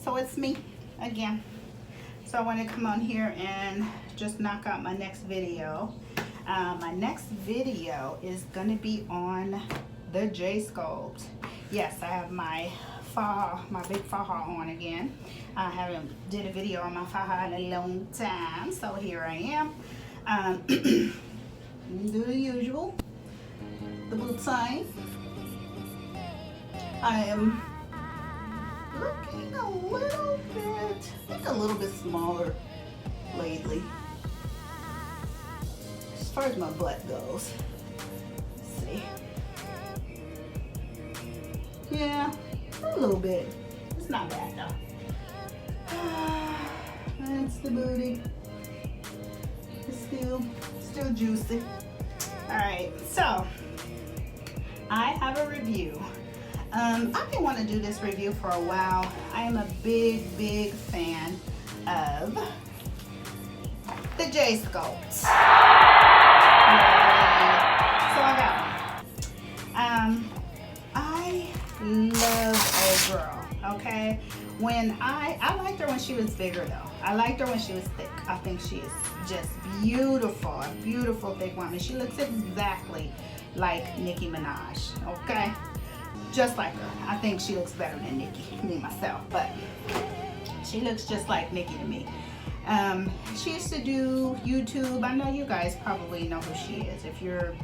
So it's me again. So I want to come on here and just knock out my next video. My next video is going to be on the J-Sculpt. Yes, I have my big faja on again. I haven't did a video on my faja in a long time, so here I am. Do the usual, the boot sign. I am looking a little bit, I think a little bit smaller lately, as far as my butt goes. Let's see. Yeah, a little bit. It's not bad though. That's the booty. It's still juicy. All right, so I have a review. I've been wanting to do this review for a while. I am a big fan of the J-Sculpt. So I got one. I love old girl, okay? When I liked her when she was bigger though. I liked her when she was thick. I think she is just beautiful, a beautiful thick woman. She looks exactly like Nicki Minaj, okay? Just like her. I think she looks better than Nicki, me myself, but she looks just like Nicki to me. She used to do YouTube. I know you guys probably know who she is. If you're,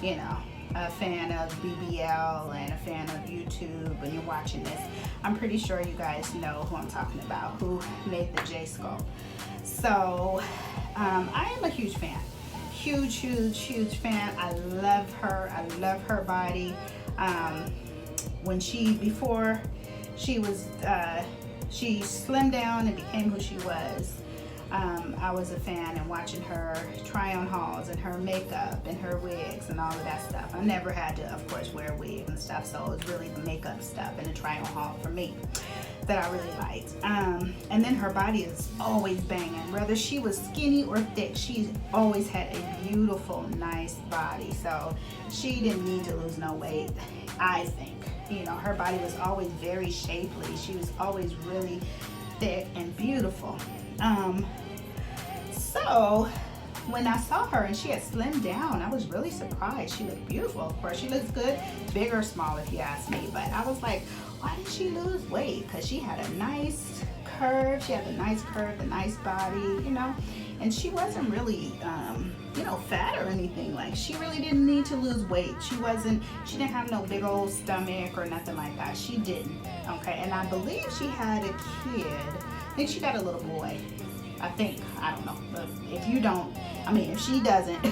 you know, a fan of BBL and a fan of YouTube and you're watching this, I'm pretty sure you guys know who I'm talking about, who made the J-Sculpt. So I am a huge fan. Huge fan. I love her. I love her body. Before she was, she slimmed down and became who she was. I was a fan and watching her try on hauls and her makeup and her wigs and all of that stuff. I never had to, of course, wear wigs and stuff, so it was really the makeup stuff and the try on haul for me that I really liked. And then her body is always banging. Whether she was skinny or thick, she's always had a beautiful, nice body. So she didn't need to lose no weight, I think. You know, her body was always very shapely. She was always really thick and beautiful. So when I saw her and she had slimmed down, I was really surprised. She looked beautiful. Of course, she looks good, big or small if you ask me. But I was like, why did she lose weight? Because she had a nice curve. She had a nice curve, a nice body, you know. And she wasn't really, you know, fat or anything. Like, she really didn't need to lose weight. She didn't have no big old stomach or nothing like that. She didn't, okay? And I believe she had a kid. I think she got a little boy. I think, I don't know, but if you don't, I mean, if she doesn't,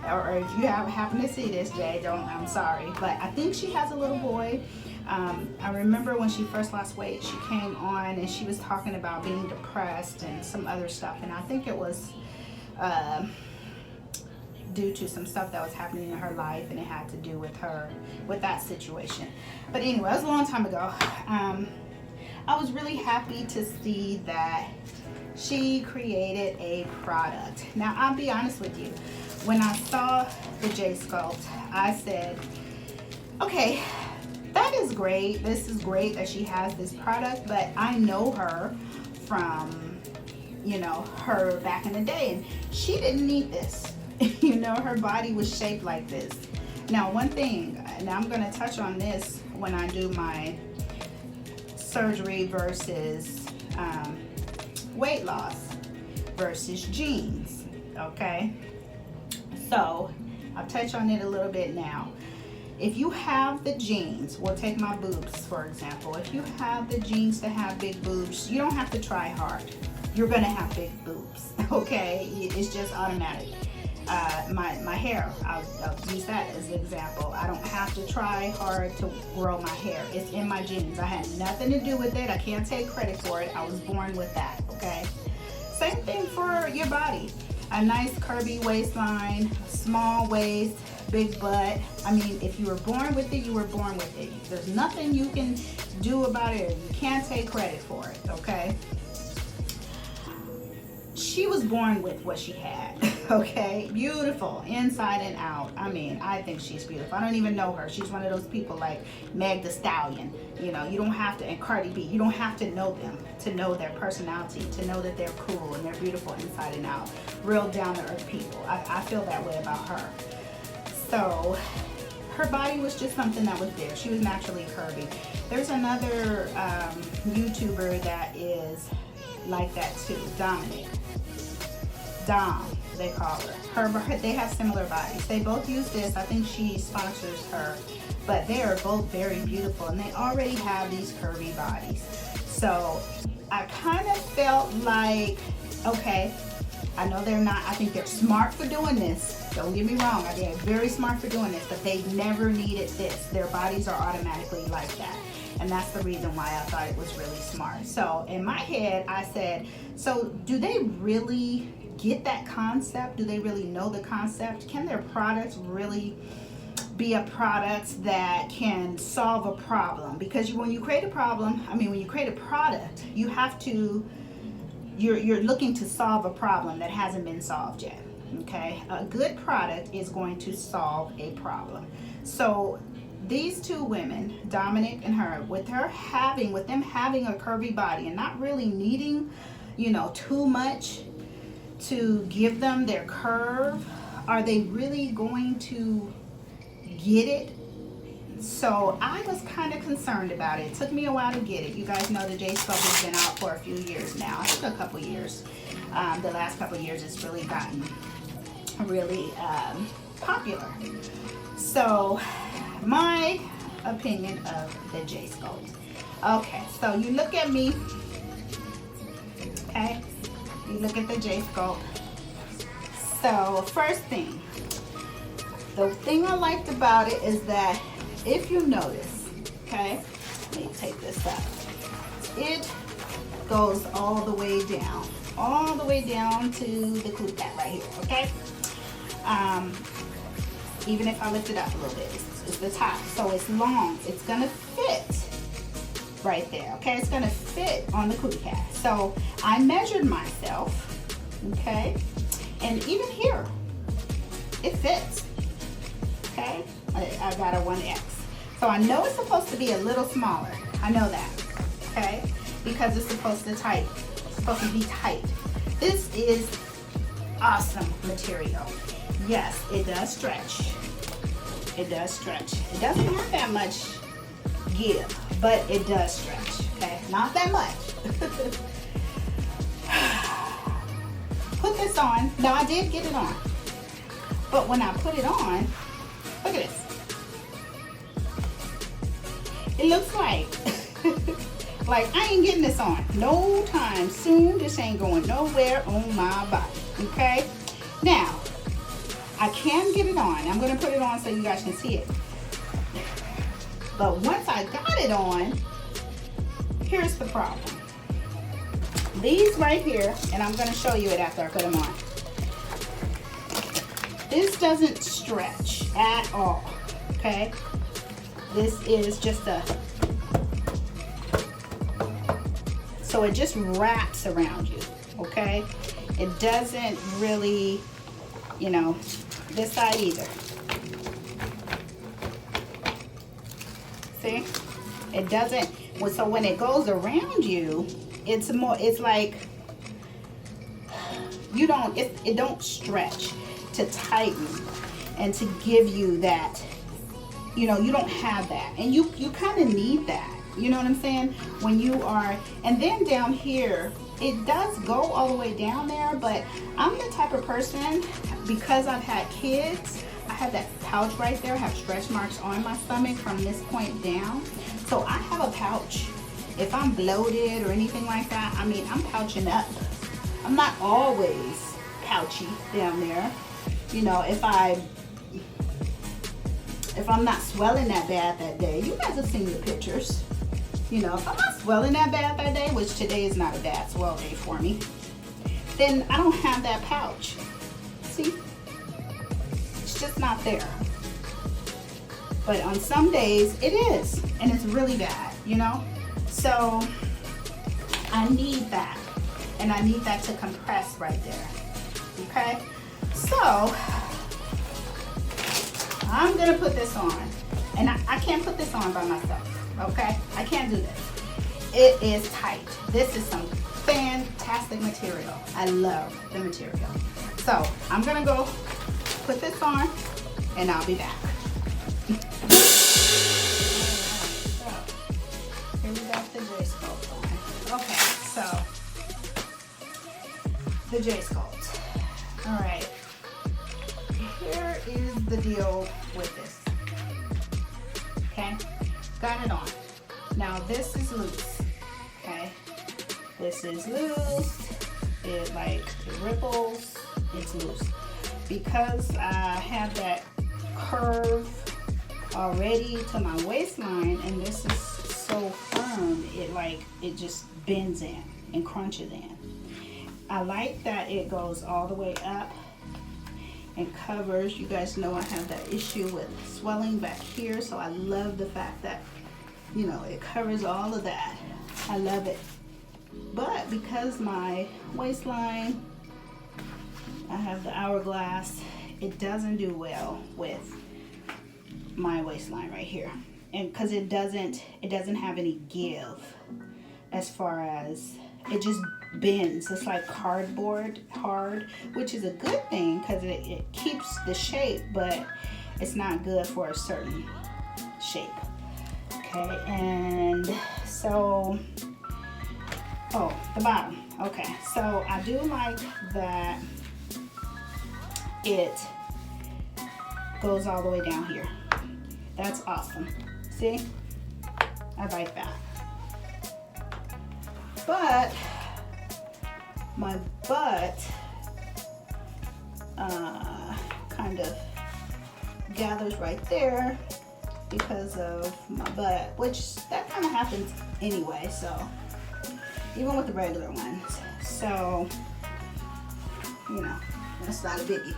or if you happen to see this, Jay, I'm sorry, but I think she has a little boy. I remember when she first lost weight, she came on and she was talking about being depressed and some other stuff, and I think it was due to some stuff that was happening in her life, and it had to do with her, with that situation. But anyway, it was a long time ago. I was really happy to see that she created a product. Now, I'll be honest with you. When I saw the J-Sculpt, I said, okay, that is great. This is great that she has this product, but I know her from, you know, her back in the day, and she didn't need this. You know, her body was shaped like this. Now, one thing, and I'm going to touch on this when I do my surgery versus weight loss versus jeans, okay? So I'll touch on it a little bit now. If you have the jeans, we'll take my boobs for example. If you have the jeans to have big boobs, you don't have to try hard. You're gonna have big boobs, okay? It's just automatic. My hair, I'll use that as an example. I don't have to try hard to grow my hair. It's in my genes. I had nothing to do with it. I can't take credit for it. I was born with that, okay? Same thing for your body. A nice curvy waistline, small waist, big butt. I mean, if you were born with it, you were born with it. There's nothing you can do about it. You can't take credit for it, okay? she was born with what she had. Okay, beautiful inside and out. I mean, I think she's beautiful. I don't even know her. She's one of those people like Meg the Stallion. You know, you don't have to, and Cardi B, you don't have to know them to know their personality, to know that they're cool and they're beautiful inside and out. Real down to earth people. I feel that way about her. So her body was just something that was there. She was naturally curvy. There's another YouTuber that is like that too, Dominic. Dom, they call her. They have similar bodies. They both use this. I think she sponsors her, but they are both very beautiful and they already have these curvy bodies. So I kind of felt like, okay, I know they're not, I think they're smart for doing this. Don't get me wrong, they're very smart for doing this, but they never needed this. Their bodies are automatically like that. And that's the reason why I thought it was really smart. So in my head, I said, so do they really get that concept? Do they really know the concept? Can their products really be a product that can solve a problem? Because when you create a problem, when you create a product, you have to, you're looking to solve a problem that hasn't been solved yet. Okay, a good product is going to solve a problem. So these two women, Dominic and her, with them having a curvy body and not really needing, too much to give them their curve, are they really going to get it? So I was kind of concerned about it. It took me a while to get it. You guys know the J-Sculpt has been out for a few years now. I think a couple years. The last couple years it's really gotten really popular. So my opinion of the J-Sculpt. Okay, so you look at me, okay? You look at the J-Sculpt. So first thing, the thing I liked about it is that if you notice, okay, let me take this up. It goes all the way down to the cootie cat right here, okay? Even if I lift it up a little bit, it's the top, so it's long. It's gonna fit right there, okay? It's gonna fit on the cootie cat. So I measured myself, okay? And even here, it fits, okay? I got a 1X. So I know it's supposed to be a little smaller. I know that, okay? Because it's supposed to be tight. This is awesome material. Yes, it does stretch. It does stretch. It doesn't have that much give, but it does stretch, okay? Not that much. Put this on. Now I did get it on, but when I put it on, look at this. It looks like, like I ain't getting this on no time soon. This ain't going nowhere on my body, okay? Now, I can get it on. I'm gonna put it on so you guys can see it. But once I got it on, here's the problem. These right here, and I'm gonna show you it after I put them on. This doesn't stretch at all, okay? This is just so it just wraps around you, okay? It doesn't really, this side either. See? It doesn't, so when it goes around you, it's like, it don't stretch to tighten and to give you that, you don't have that. And you kind of need that. You know what I'm saying? When you are, and then down here, it does go all the way down there, but I'm the type of person, because I've had kids, I have that pouch right there. I have stretch marks on my stomach from this point down. So I have a pouch. If I'm bloated or anything like that, I'm pouching up. I'm not always pouchy down there. If I'm not swelling that bad that day, you guys have seen the pictures. If I'm not swelling that bad that day, which today is not a bad swell day for me, then I don't have that pouch. See? It's just not there. But on some days, it is. And it's really bad, So I need that. and I need that to compress right there. Okay, so I'm gonna put this on, and I can't put this on by myself. Okay, I can't do this. It is tight. This is some fantastic material. I love the material. So I'm gonna go put this on, and I'll be back. So here we got the J-Sculpt on. Okay, so the J-Sculpt. All right. Here is the deal with this. Okay, got it on. Now this is loose. Okay, this is loose. It ripples. It's loose because I have that curve already to my waistline, and this is so firm. It just bends in and crunches in. I like that it goes all the way up and covers. You guys know I have that issue with swelling back here, so I love the fact that, you know, it covers all of that. I love it. But because my waistline, I have the hourglass, it doesn't do well with my waistline right here, and because it doesn't have any give, as far as it just bends. It's like cardboard hard, which is a good thing because it keeps the shape, but it's not good for a certain shape. Okay, and so, oh, the bottom. Okay, so I do like that it goes all the way down here. That's awesome. See? I like that. But my butt kind of gathers right there because of my butt, which that kind of happens anyway, so even with the regular ones. So, you know, that's not a biggie.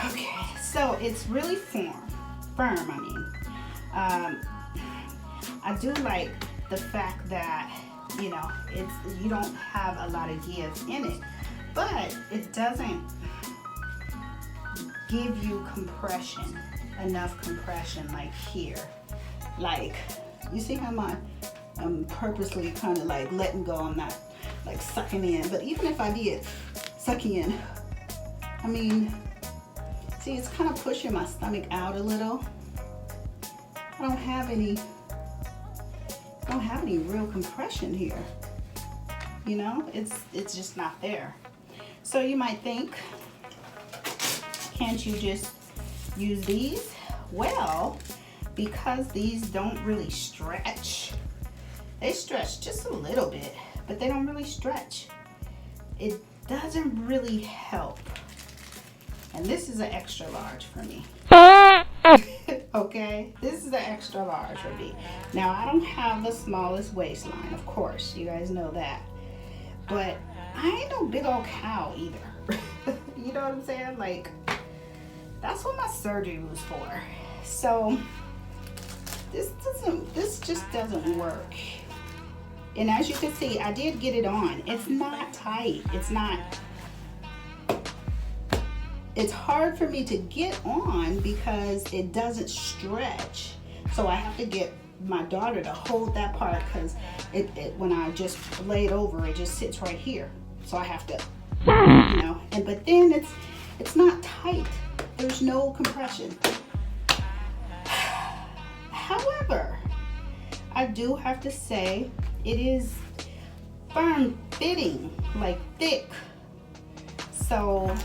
Okay, so it's really firm, I mean. I do like the fact that, you know, you don't have a lot of give in it, but it doesn't give you compression, enough compression like here. Like, you see how I'm purposely kind of like letting go. I'm not like sucking in, but even if I did suck in, I mean, see, it's kind of pushing my stomach out a little. I don't have any real compression here. You know, it's just not there. So you might think, can't you just use these? Well, because these don't really stretch. They stretch just a little bit, but they don't really stretch. It doesn't really help. And this is an extra large for me. Okay, this is an extra large for me. Now, I don't have the smallest waistline, of course. You guys know that. But I ain't no big old cow either. You know what I'm saying? Like, that's what my surgery was for. So, this just doesn't work. And as you can see, I did get it on. It's not tight. It's hard for me to get on because it doesn't stretch. So I have to get my daughter to hold that part because when I just lay it over, it just sits right here. So I have to, you know, but then it's not tight. There's no compression. However, I do have to say it is firm fitting, like thick. So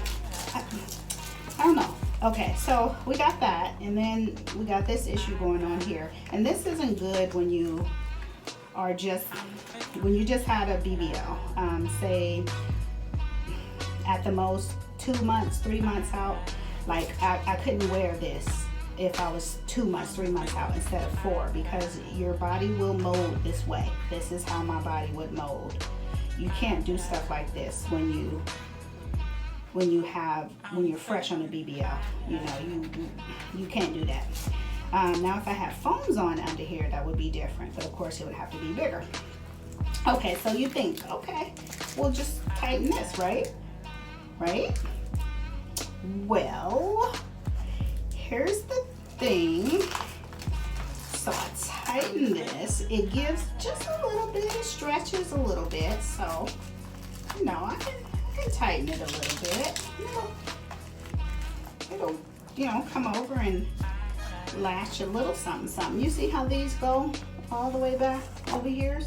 I don't know. Okay, so we got that, and then we got this issue going on here. And this isn't good when you just had a BBL. Say at the most 2 months, 3 months out. Like I couldn't wear this if I was 2 months, 3 months out instead of 4, because your body will mold this way. This is how my body would mold. You can't do stuff like this when you're fresh on a BBL. You know, you can't do that. Now if I had foams on under here, that would be different, but of course it would have to be bigger. Okay, so you think, okay, we'll just tighten this, right? Right? Well, here's the thing. So I tighten this. It gives just a little bit, it stretches a little bit. So, you know, I can tighten it a little bit. It'll, you know, come over and latch a little something, something. You see how these go all the way back over here?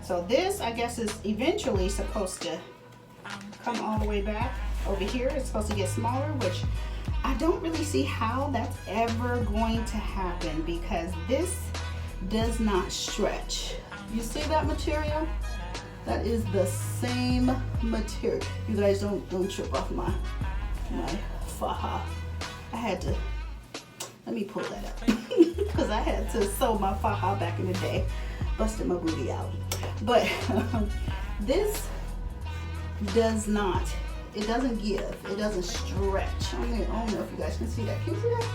So this, I guess, is eventually supposed to come all the way back over here. It's supposed to get smaller, which I don't really see how that's ever going to happen because this does not stretch. You see that material? That is the same material. You guys don't trip off my faja. I had to, let me pull that up because I had to sew my faja back in the day, busted my booty out. But this does not, it doesn't give, it doesn't stretch. I don't know if you guys can see that. Can you see that?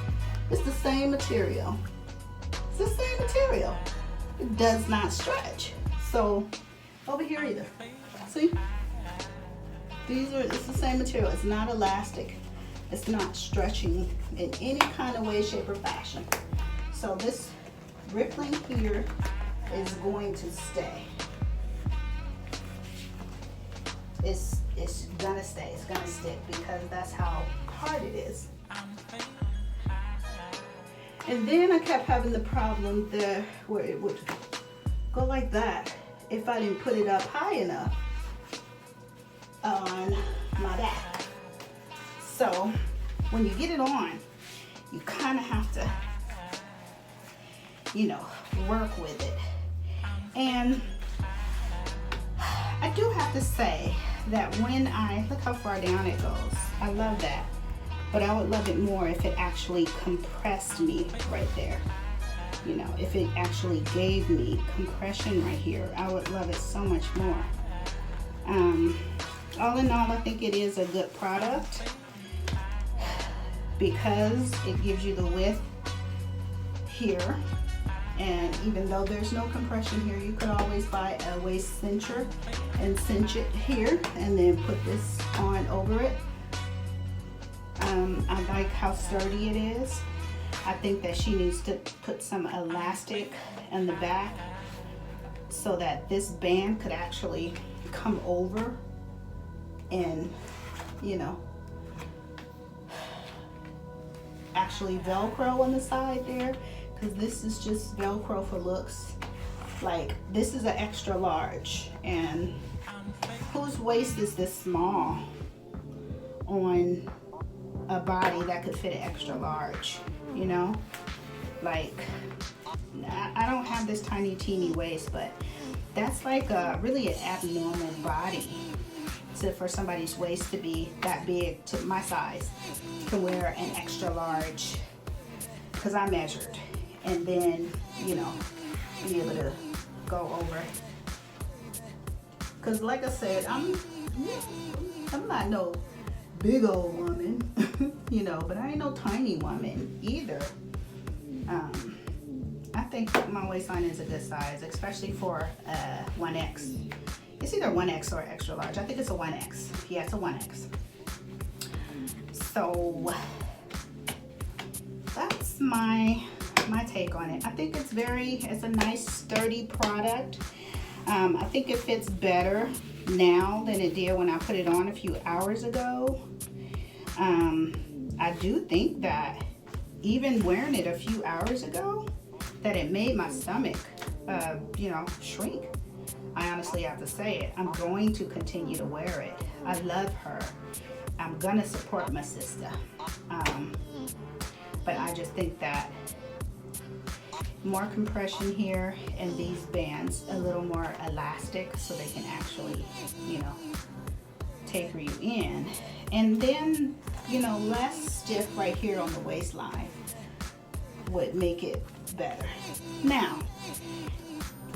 It's the same material. It's the same material. It does not stretch. So over here either. See? It's the same material. It's not elastic. It's not stretching in any kind of way, shape, or fashion. So this rippling here is going to stay. It's gonna stay, it's gonna stick because that's how hard it is. And then I kept having the problem there where it would go like that if I didn't put it up high enough on my back. So when you get it on, you kind of have to, you know, work with it. And I do have to say that when look how far down it goes. I love that. But I would love it more if it actually compressed me right there. You know, if it actually gave me compression right here, I would love it so much more. All in all, I think it is a good product because it gives you the width here. And even though there's no compression here, you could always buy a waist cincher and cinch it here and then put this on over it. I like how sturdy it is. I think that she needs to put some elastic in the back so that this band could actually come over and, you know, actually Velcro on the side there. Because this is just Velcro for looks. Like, this is an extra large. And whose waist is this small on a body that could fit an extra large? You know? Like, I don't have this tiny teeny waist, but that's like a really an abnormal body for somebody's waist to be that big, to my size, to wear an extra large. Because I measured. And then, you know, be able to go over. Because like I said, I'm not no big old woman, you know, but I ain't no tiny woman either. I think my waistline is a good size, especially for 1X. It's either 1X or extra large. I think it's a 1X. Yeah, it's a 1X. So that's my take on it. I think it's a nice sturdy product. I think it fits better now than it did when I put it on a few hours ago. I do think that even wearing it a few hours ago, that it made my stomach, you know, shrink. I honestly have to say it. I'm going to continue to wear it. I love her. I'm gonna support my sister. But I just think that more compression here and these bands a little more elastic so they can actually, you know, taper you in. And then, you know, less stiff right here on the waistline would make it better. Now,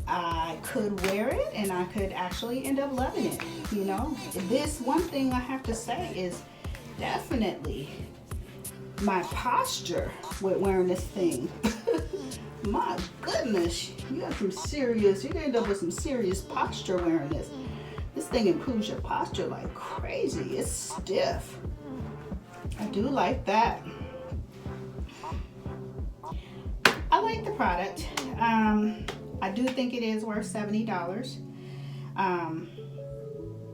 I could wear it and I could actually end up loving it, you know. This one thing I have to say is definitely my posture with wearing this thing. My goodness, you got some serious, you end up with some serious posture wearing this. This thing improves your posture like crazy. It's stiff. I do like that. I like the product. I do think it is worth $70.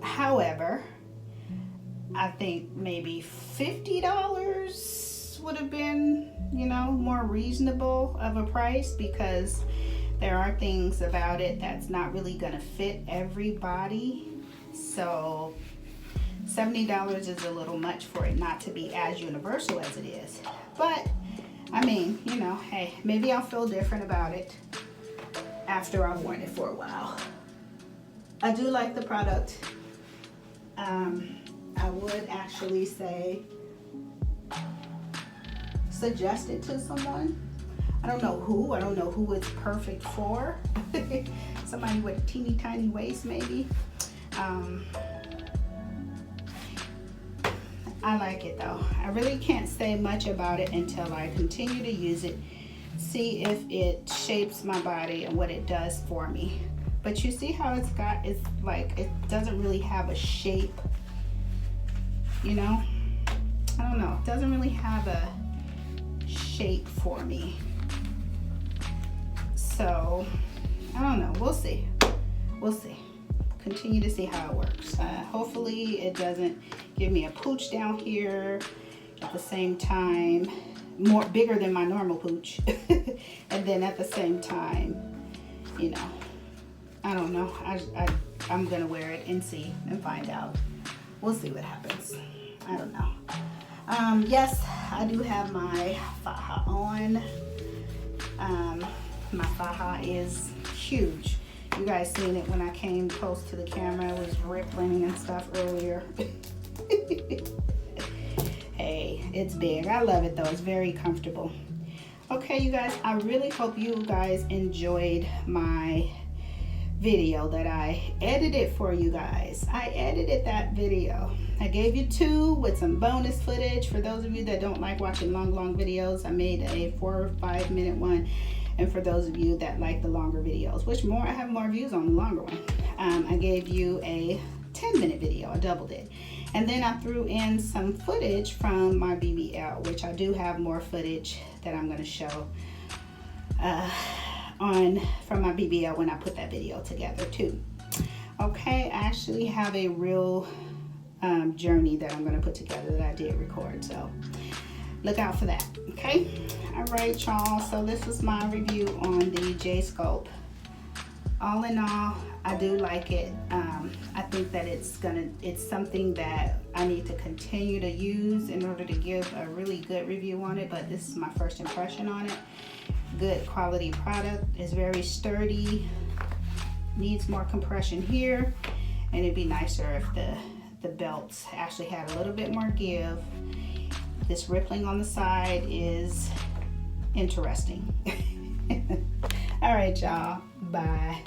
However, I think maybe $50 would have been, you know, more reasonable of a price, because there are things about it that's not really gonna fit everybody. So $70 is a little much for it not to be as universal as it is. But I mean, you know, hey, maybe I'll feel different about it after I've worn it for a while. I do like the product. I would actually say suggest it to someone. I don't know who it's perfect for. Somebody with a teeny tiny waist maybe. I like it though. I really can't say much about it until I continue to use it, see if it shapes my body and what it does for me. But you see how it's like, it doesn't really have a shape, you know? I don't know, it doesn't really have a shape for me. So, I don't know, we'll see. We'll see. Continue to see how it works. Hopefully it doesn't give me a pooch down here at the same time, bigger than my normal pooch. And then at the same time, you know, I don't know. I'm gonna wear it and see and find out. We'll see what happens. I don't know. Yes, I do have my faja on. My faja is huge. You guys seen it when I came close to the camera. It was rippling and stuff earlier. Hey, it's big. I love it though. It's very comfortable. Okay, you guys, I really hope you guys enjoyed my video that I edited for you guys. I edited that video. I gave you 2 with some bonus footage. For those of you that don't like watching long videos, I made a 4 or 5 minute one. And for those of you that like the longer videos, I have more views on the longer one. I gave you a 10-minute video. I doubled it. And then I threw in some footage from my BBL, which I do have more footage that I'm going to show from my BBL when I put that video together too. Okay, I actually have a real journey that I'm going to put together that I did record. So look out for that. Okay. All right, y'all. So this was my review on the J-Sculpt. All in all, I do like it. I think that it's something that I need to continue to use in order to give a really good review on it. But this is my first impression on it. Good quality product. It's very sturdy. Needs more compression here, and it'd be nicer if the belts actually had a little bit more give. This rippling on the side is interesting. All right, y'all. Bye.